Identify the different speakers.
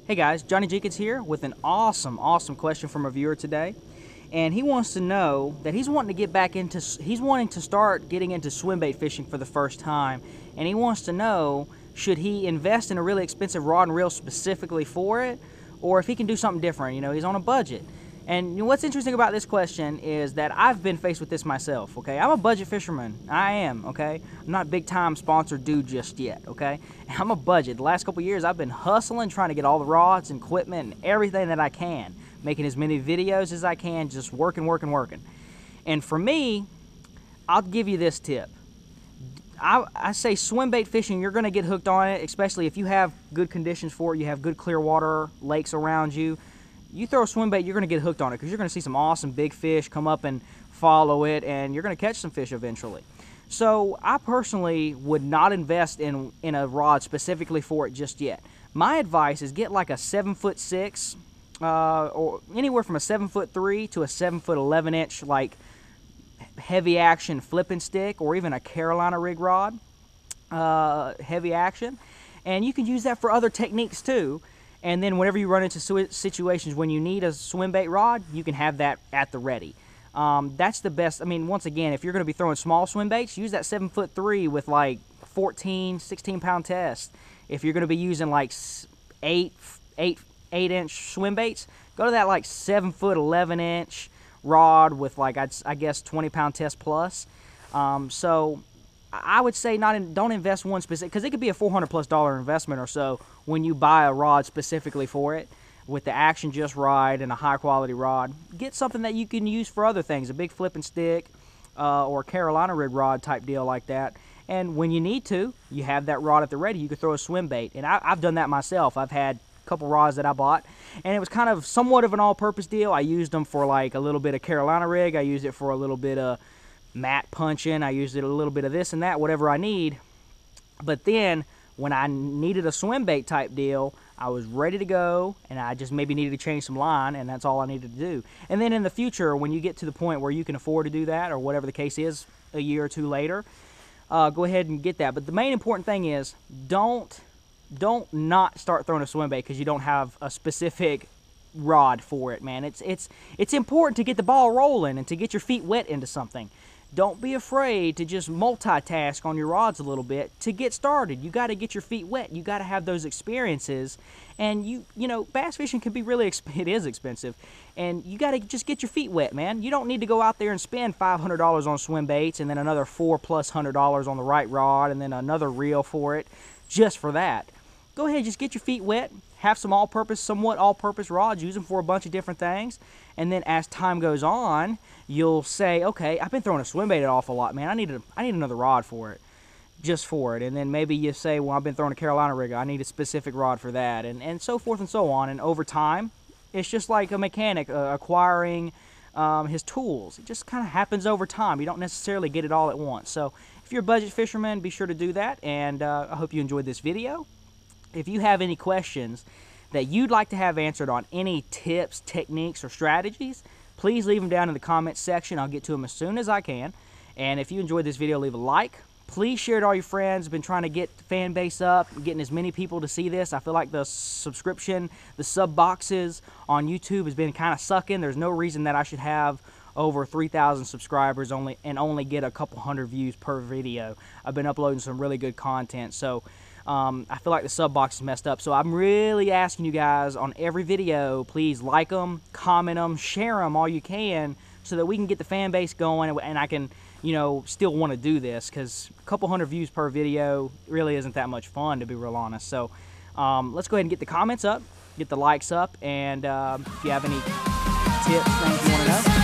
Speaker 1: Hey guys, Johnny Jenkins here with an awesome question from a viewer today. And he wants to know that he's wanting to start getting into swim bait fishing for the first time. And he wants to know, should he invest in a really expensive rod and reel specifically for it? Or if he can do something different, he's on a budget. And what's interesting about this question is that I've been faced with this myself, okay? I'm a budget fisherman. I am, okay? I'm not a big-time sponsored dude just yet, okay? I'm a budget. The last couple years, I've been hustling, trying to get all the rods and equipment and everything that I can, making as many videos as I can, just working. And for me, I'll give you this tip. I say swim bait fishing, you're going to get hooked on it, especially if you have good conditions for it, you have good clear water, lakes around you. You throw a swim bait, you're going to get hooked on it because you're going to see some awesome big fish come up and follow it, and you're going to catch some fish eventually. So I personally would not invest in a rod specifically for it just yet. My advice is get like a 7'6", or anywhere from a 7'3" to a 7'11" like heavy action flipping stick, or even a Carolina rig rod, heavy action. And you can use that for other techniques too. And then whenever you run into situations when you need a swim bait rod, you can have that at the ready. That's the best. I mean, once again, if you're going to be throwing small swim baits, use that 7'3" with like 14, 16-pound test. If you're going to be using like 8-inch swim baits, go to that like 7'11" rod with like, I guess 20-pound test plus. So I would say don't invest one specific, because it could be a $400+ investment or so when you buy a rod specifically for it, with the action just right and a high quality rod. Get something that you can use for other things, a big flipping stick, or a Carolina rig rod type deal like that. And when you need to, you have that rod at the ready. You can throw a swim bait, and I've done that myself. I've had a couple rods that I bought, and it was kind of somewhat of an all-purpose deal. I used them for like a little bit of Carolina rig. I used it for a little bit of mat punching. I used it a little bit of this and that, whatever I need. But then when I needed a swim bait type deal, I was ready to go, and I just maybe needed to change some line, and that's all I needed to do. And then in the future, when you get to the point where you can afford to do that, or whatever the case is, a year or two later, go ahead and get that. But the main important thing is don't not start throwing a swim bait because you don't have a specific rod for it, man. It's important to get the ball rolling and to get your feet wet into something. Don't be afraid to just multitask on your rods a little bit to get started. You got to get your feet wet. You got to have those experiences. And you know, bass fishing can be really it is expensive. And you got to just get your feet wet, man. You don't need to go out there and spend $500 on swim baits and then another $400+ on the right rod and then another reel for it just for that. Go ahead, just get your feet wet. Have some somewhat all-purpose rods. Use them for a bunch of different things. And then as time goes on, you'll say, okay, I've been throwing a swim bait an awful lot, man. I need another rod for it, just for it. And then maybe you say, well, I've been throwing a Carolina rig. I need a specific rod for that, and so forth and so on. And over time, it's just like a mechanic acquiring his tools. It just kind of happens over time. You don't necessarily get it all at once. So if you're a budget fisherman, be sure to do that. And I hope you enjoyed this video. If you have any questions that you'd like to have answered on any tips, techniques, or strategies, please leave them down in the comments section. I'll get to them as soon as I can. And if you enjoyed this video, leave a like. Please share it to all your friends. I've been trying to get the fan base up, getting as many people to see this. I feel like the sub boxes on YouTube has been kind of sucking. There's no reason that I should have over 3,000 subscribers and only get a couple hundred views per video. I've been uploading some really good content, so I feel like the sub box is messed up. So I'm really asking you guys on every video, please like them, comment them, share them all you can, so that we can get the fan base going and I can, still want to do this, because a couple hundred views per video really isn't that much fun, to be real honest. So let's go ahead and get the comments up, get the likes up, and if you have any tips, things you want to know,